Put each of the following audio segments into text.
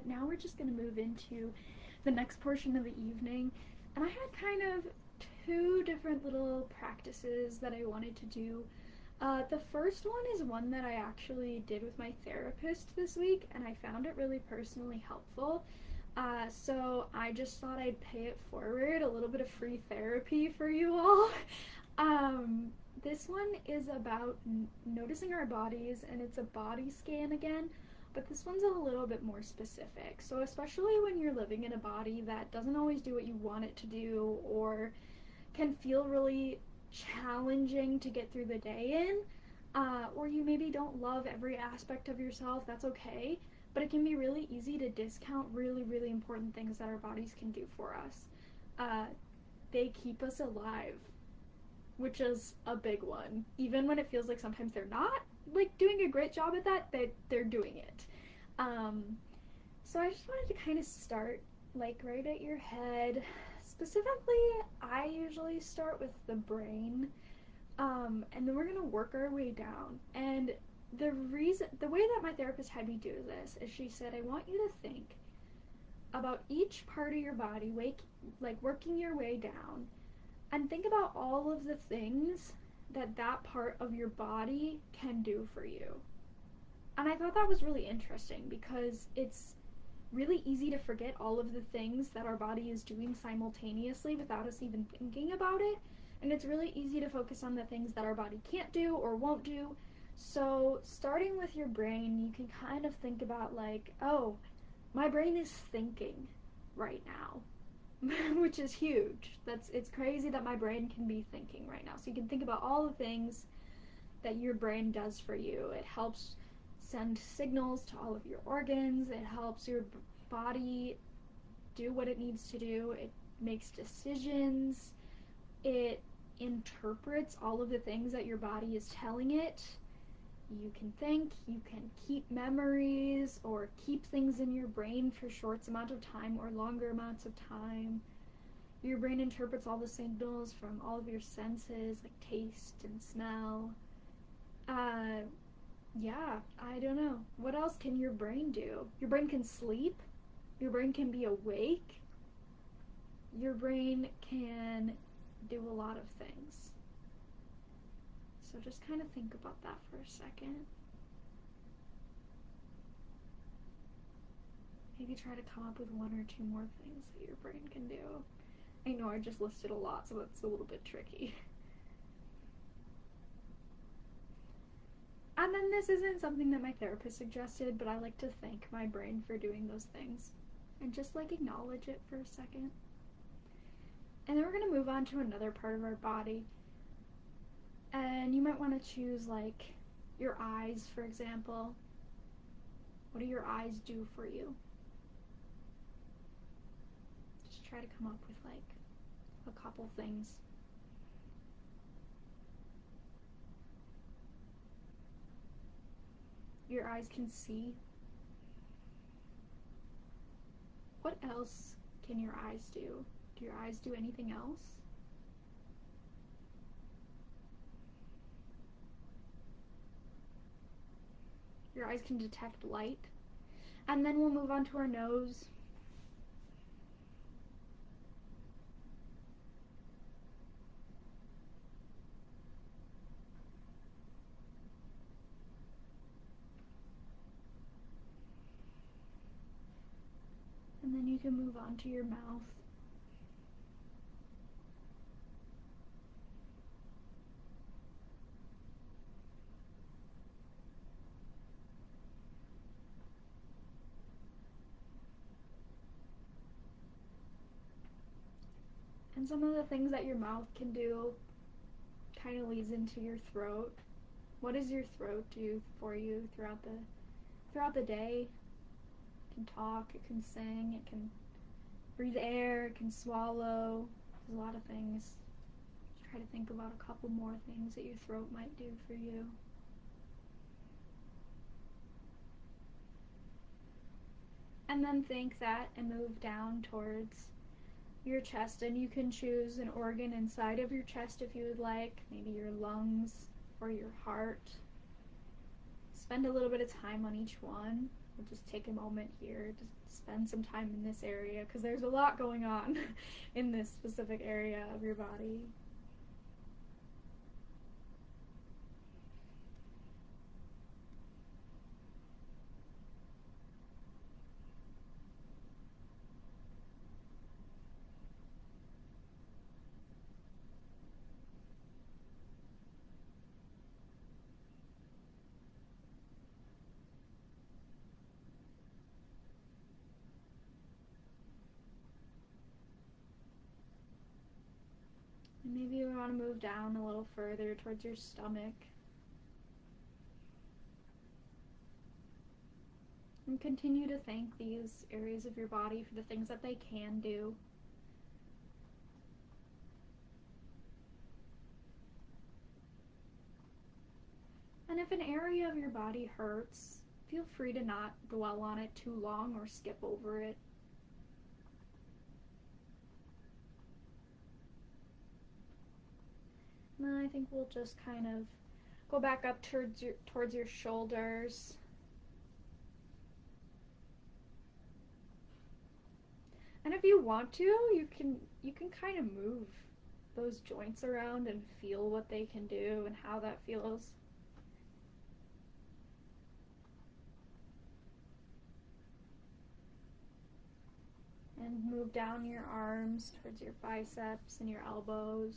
but now we're just going to move into the next portion of the evening. And I had kind of two different little practices that I wanted to do. The first one is one that I actually did with my therapist this week, and I found it really personally helpful. So I just thought I'd pay it forward, a little bit of free therapy for you all. This one is about noticing our bodies, and it's a body scan again, but this one's a little bit more specific. So especially when you're living in a body that doesn't always do what you want it to do, or can feel really challenging to get through the day in, or you maybe don't love every aspect of yourself, that's okay, but it can be really easy to discount really, really important things that our bodies can do for us. They keep us alive, which is a big one. Even when it feels like sometimes they're not like doing a great job at that, they're doing it. So I just wanted to kind of start like right at your head. Specifically, I usually start with the brain, and then we're gonna work our way down. And the way that my therapist had me do this is she said, I want you to think about each part of your body, working your way down, and think about all of the things that part of your body can do for you. And I thought that was really interesting because it's really easy to forget all of the things that our body is doing simultaneously without us even thinking about it. And it's really easy to focus on the things that our body can't do or won't do. So starting with your brain, you can kind of think about like, oh, my brain is thinking right now. Which is huge. It's crazy that my brain can be thinking right now. So you can think about all the things that your brain does for you. It helps send signals to all of your organs. It helps your body do what it needs to do. It makes decisions. It interprets all of the things that your body is telling it. You can think, you can keep memories or keep things in your brain for short amounts of time or longer amounts of time. Your brain interprets all the signals from all of your senses, like taste and smell. Yeah, I don't know. What else can your brain do? Your brain can sleep. Your brain can be awake. Your brain can do a lot of things. So just kind of think about that for a second. Maybe try to come up with one or two more things that your brain can do. I know I just listed a lot, so that's a little bit tricky. And then this isn't something that my therapist suggested, but I like to thank my brain for doing those things. And just like acknowledge it for a second. And then we're going to move on to another part of our body. And you might want to choose like your eyes, for example. What do your eyes do for you? Just try to come up with like a couple things. Your eyes can see. What else can your eyes do? Do your eyes do anything else? Your eyes can detect light. And then we'll move on to our nose. And then you can move on to your mouth. And some of the things that your mouth can do kind of leads into your throat. What does your throat do for you throughout the day? It can talk, it can sing, it can breathe air, it can swallow. There's a lot of things. Just try to think about a couple more things that your throat might do for you. And then think that and move down towards your chest, and you can choose an organ inside of your chest if you would like, maybe your lungs or your heart. Spend a little bit of time on each one. we'll just take a moment here to spend some time in this area because there's a lot going on in this specific area of your body. And maybe you want to move down a little further towards your stomach. And continue to thank these areas of your body for the things that they can do. And if an area of your body hurts, feel free to not dwell on it too long or skip over it. And then I think we'll just kind of go back up towards your shoulders. And if you want to, you can kind of move those joints around and feel what they can do and how that feels. And move down your arms towards your biceps and your elbows.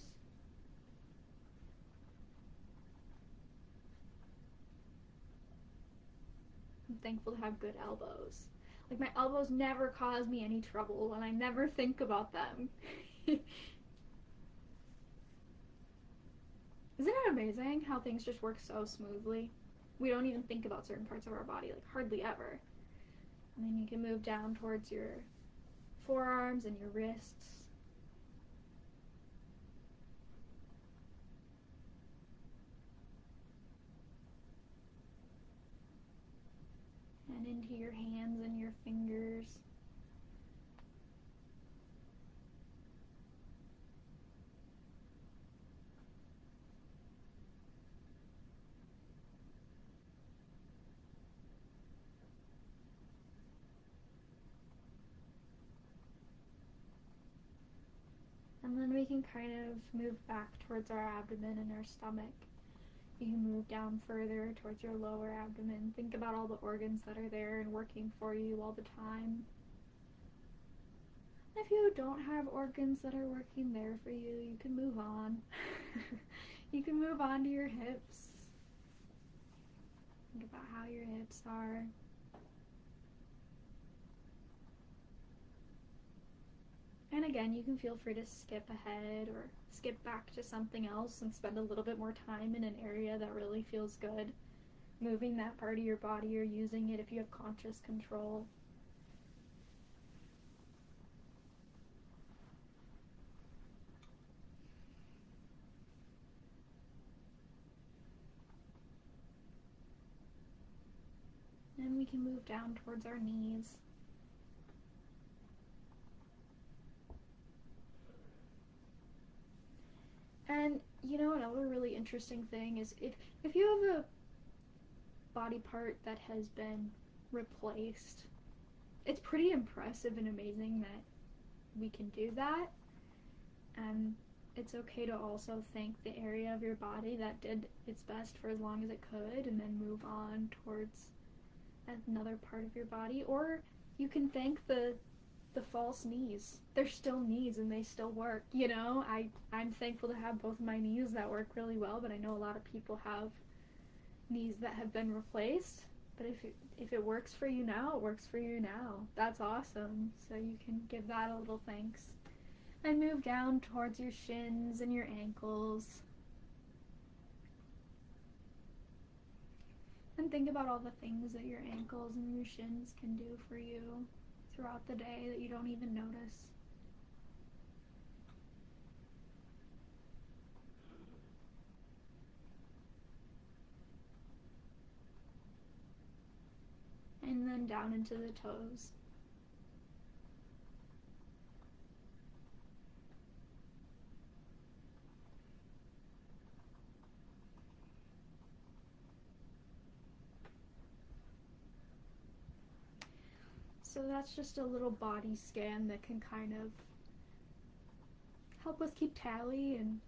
I'm thankful to have good elbows. Like, my elbows never cause me any trouble and I never think about them. Isn't it amazing how things just work so smoothly? We don't even think about certain parts of our body, like hardly ever. And then you can move down towards your forearms and your wrists. And into your hands and your fingers. And then we can kind of move back towards our abdomen and our stomach. You can move down further towards your lower abdomen. Think about all the organs that are there and working for you all the time. If you don't have organs that are working there for you, you can move on. You can move on to your hips. Think about how your hips are. And again, you can feel free to skip ahead or skip back to something else and spend a little bit more time in an area that really feels good. Moving that part of your body or using it if you have conscious control. And we can move down towards our knees. And you know, another really interesting thing is if you have a body part that has been replaced, it's pretty impressive and amazing that we can do that. And it's okay to also thank the area of your body that did its best for as long as it could and then move on towards another part of your body. Or you can thank the false knees. They're still knees and they still work, you know? I'm thankful to have both of my knees that work really well, but I know a lot of people have knees that have been replaced. But if it works for you now, it works for you now. That's awesome. So you can give that a little thanks. And move down towards your shins and your ankles. And think about all the things that your ankles and your shins can do for you throughout the day that you don't even notice. And then down into the toes. So that's just a little body scan that can kind of help us keep tally and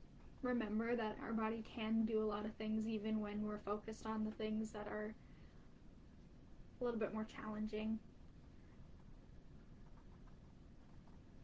remember that our body can do a lot of things even when we're focused on the things that are a little bit more challenging.